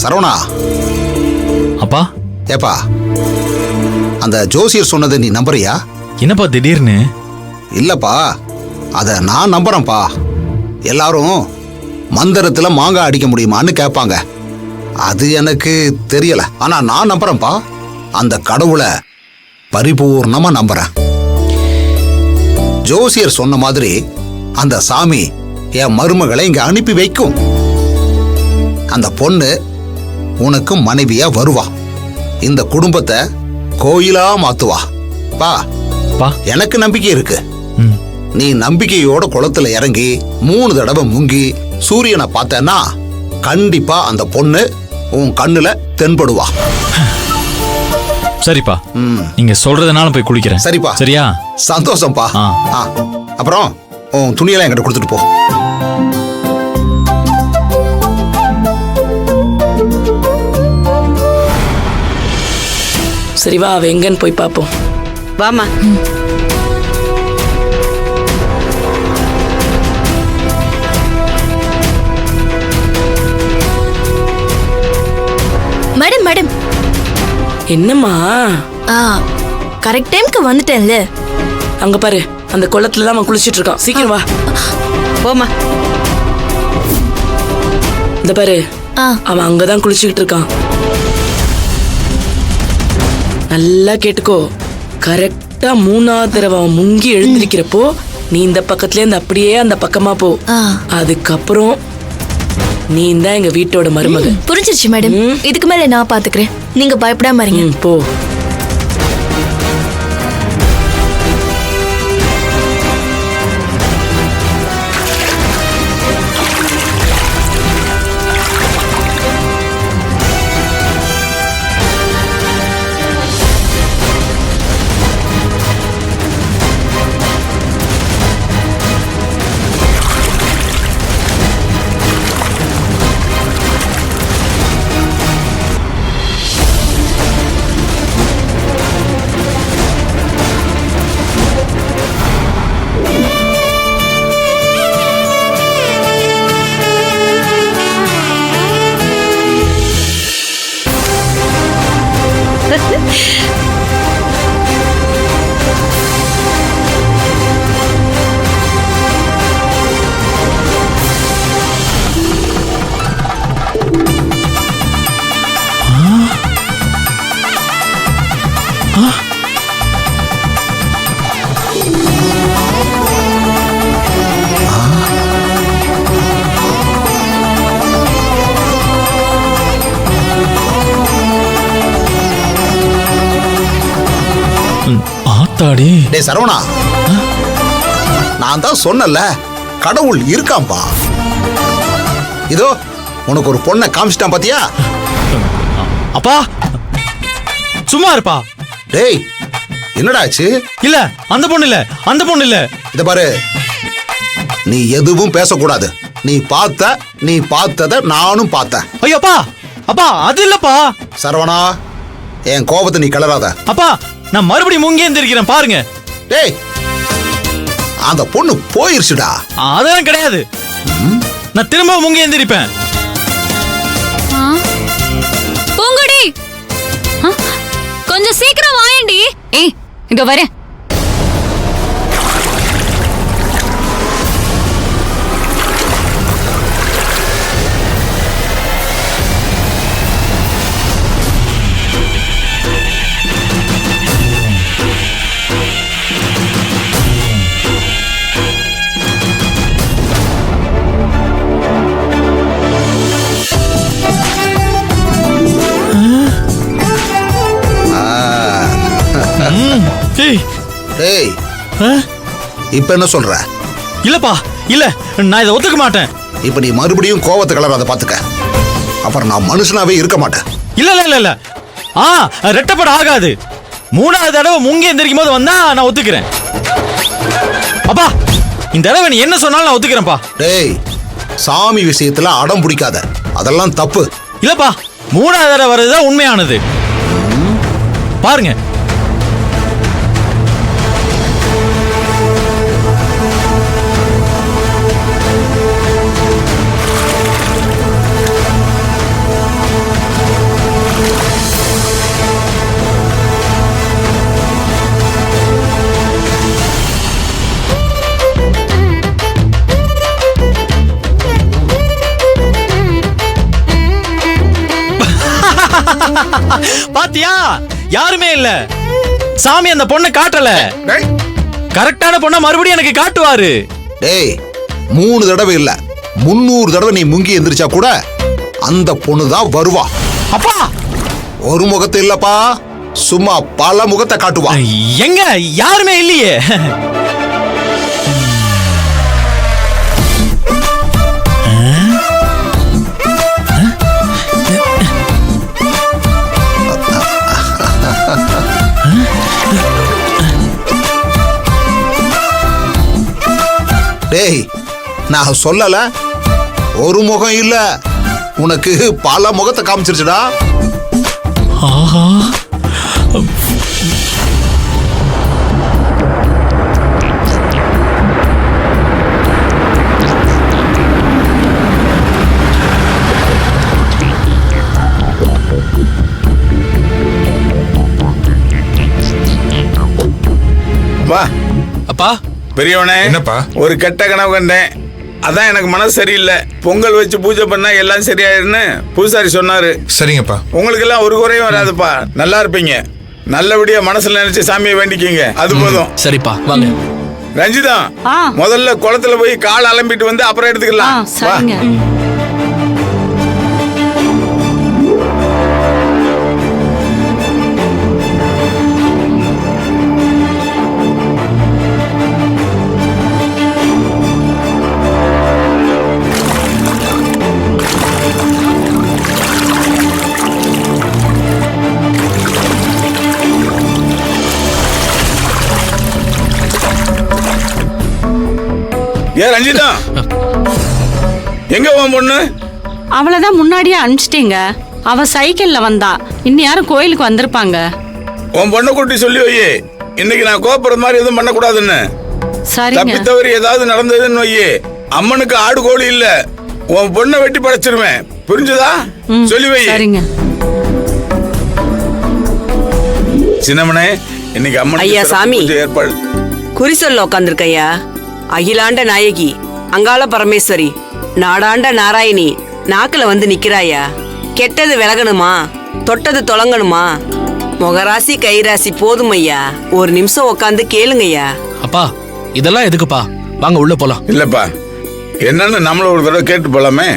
சரவணா. அப்பா. ஏப்பா, அந்த ஜோசியர் சொன்னதை நீ நம்புறியா? என்னப்பா திடீர்னு? இல்லப்பா, அத நான் நம்புறேன்ப்பா. எல்லாரும் மந்திரத்துல மாங்காய் அடிக்க முடியுமான்னு கேட்பாங்க. அது எனக்கு தெரியல, ஆனா நான் நம்புறேன்ப்பா. அந்த கடவுளை பரிபூர்ணமா நம்புறேன். ஜோசியர் சொன்ன மாதிரி அந்த சாமி என் மருமகளை இங்க அனுப்பி வைக்கும். அந்த பொண்ணு உனக்கு மனைவியா வருவா. இந்த குடும்பத்தை கோயிலா மாத்துவா. பா, எனக்கு நம்பிக்கை இருக்கு. நீ நம்பிக்கையோட குளத்துல இறங்கி 3 தடவை முங்கி சூரியனை பார்த்தேன்னா கண்டிப்பா அந்த பொண்ணு உன் கண்ணுல தென்படுவா. சரிப்பா, நீங்க சொல்றதுனால போய் குளிக்கிறேன். சரிப்பா. சரியா? சந்தோஷம்ப்பா. அப்புறம் உன் துணியெல்லாம் என்கிட்ட கொடுத்துட்டு போ. சரி வா, அவ எங்கன்னு போய் பாப்போம். வாமா. Madam madam. என்னம்மா? கரெக்ட் டைம்க்கு வந்துட்டேன்ல. அங்க பாரு, அந்த குளத்துல தான் அவன் குளிச்சிட்டு இருக்கான். சீக்கிரம் வா. போமா. இந்த பாரு, அவன் அங்கதான் குளிச்சுக்கிட்டு இருக்கான். நல்லா கேட்டுக்கோ. கரெக்டா 3ஆவது தடவை அவன் முங்கி எழுந்திருக்கிறப்போ நீ இந்த பக்கத்துல இருந்து அப்படியே அந்த பக்கமா போ. அதுக்கப்புறம் நீ தான் எங்க வீட்டோட மருமக. புரிஞ்சிருச்சு மேடம். இதுக்கு மேல நான் பாத்துக்கிறேன், நீங்க பயப்படாம இருங்க. போ. ஆத்தாடி. டேய் சரவணா, நான் தான் சொன்னல கடவுள் இருக்காம்பா. இதோ உனக்கு ஒரு பொண்ணை காமிச்சிட்டான் பாத்தியா? அப்பா சும்மா இருப்பா. டேய் என்னடாச்சு? இல்ல அந்த பொண்ணு இல்ல, அந்த பொண்ணு இல்ல. இத பாரு, நீ எதுவும் பேசக்கூடாது. நீ பார்த்தத நானும் பார்த்தேன். ஐயோ அப்பா, அப்பா அது இல்லப்பா. சரவணா, என் கோபத்தை நீ கிளறாத. அப்பா நான் மறுபடியும் முங்கி எந்திரிக்கிறேன் பாருங்க. டேய், அந்த பொண்ணு போயிருச்சுடா. அதெல்லாம் கிடையாது, நான் திரும்ப முங்கி எந்திரிப்பேன். பூங்குடி, கொஞ்சம் சீக்கிரம் வாயண்டி. ஏய் இதோ வரேன். டேய், இப்ப என்ன சொல்ற? இல்லப்பா இல்ல, நான் இதை ஒத்துக்க மாட்டேன். இப்ப நீ மறுபடியும் கோவத்தை கலராத பாத்துக்க. அப்புறம் நான் மனுஷனாவே இருக்க மாட்டேன். இல்ல இல்ல இல்ல இல்ல, ரெட்டப்பட ஆகாது. 3ஆவது தடவை முங்கி எந்திரிக்கும் போது வந்தா நான் ஒத்துக்கிறேன். அப்பா இந்த தடவை நீ என்ன சொன்னாலும் நான் ஒத்துக்கிறேன்ப்பா. டேய், சாமி விஷயத்துல அடம் பிடிக்காத, அதெல்லாம் தப்பு. இல்லப்பா, 3ஆவது தடவை வர்றதுதான் உண்மையானது. பாருங்க. பாத்தியா, யாருமே இல்ல. சாமி அந்த பொண்ணை காட்டல. டேய், கரெக்டான பொண்ணை மறுபடியும் எனக்கு காட்டுவாரு. டேய் 3 தடவை இல்ல 300 தடவை நீ முங்கி எந்திரிச்சா கூட அந்த பொண்ணு தான் வருவா. அப்பா, ஒரு முகத்தை இல்லப்பா, சும்மா பல முகத்தை காட்டுவா. எங்க யாருமே இல்லையே. டேய், நான் சொல்லல, ஒரு முகம் இல்ல, உனக்கு பல முகத்தை காமிச்சிருச்சுடா. ஆஹா, வா அப்பா. பெரியவனே. என்னப்பா? ஒரு கெட்ட கனவு கண்டேன். அதான் எனக்கு மனசு சரியில்லை. பொங்கல் வச்சு பூஜை பண்ணா எல்லாம் சரியாயிருன்னு பூசாரி சொன்னாரு. சரிங்கப்பா. உங்களுக்கு எல்லாம் ஒரு குறையும் வராதுப்பா, நல்லா இருப்பீங்க. நல்லபடியா மனசுல நினைச்சு சாமியை வேண்டிக்கிங்க, அது போதும். சரிப்பா, வாங்க. ரஞ்சிதா, ஆ. முதல்ல குளத்துல போய் கால் அலம்பிட்டு வந்து அப்புறம் எடுத்துக்கலாம். வா. சரிங்க. ஏ ரஞ்சிதா, எங்க உன் பொண்ணு? அவளதான் முன்னாடியே அனுப்பிச்சிட்டீங்க. அவ சைக்கிள்ல வந்தா. இன்னும் யாரும் கோயிலுக்கு வந்திருப்பாங்க. உன் பொண்ணை கூட்டி சொல்லி வையே, இன்னைக்கு நான் கோபப்படுற மாதிரி எதுவும் பண்ணக்கூடாதுன்னு. சரிங்க. தப்பி தவறி ஏதாவது நடந்ததுன்னு வையே, அம்மனுக்கு ஆடு கோழி இல்ல, உன் பொண்ணை வெட்டி படைச்சிருவேன். புரிஞ்சுதா? சொல்லி வை. சரிங்க. சின்னமனே, இன்னைக்கு அம்மன் ஐயா சாமி. ஏற்பாடு. குறி சொல்ல உட்காந்துருக்கையா. அகிலாண்ட நாயகி, அங்காள பரமேஸ்வரி, நாடாண்ட நாராயணி நாக்குல வந்து நிக்கிறாயா. கெட்டது விலகணுமா, தொட்டது தொலங்கணுமா, முகராசி கைராசி போதும் ஐயா. ஒரு நிமிஷம் உட்காந்து கேளுங்கய்யா. அப்பா, இதெல்லாம் எதுக்குப்பா? வாங்க உள்ள போலாம். இல்லப்பா, என்னன்னு நம்மள ஒரு தடவை கேட்டு போலாமே.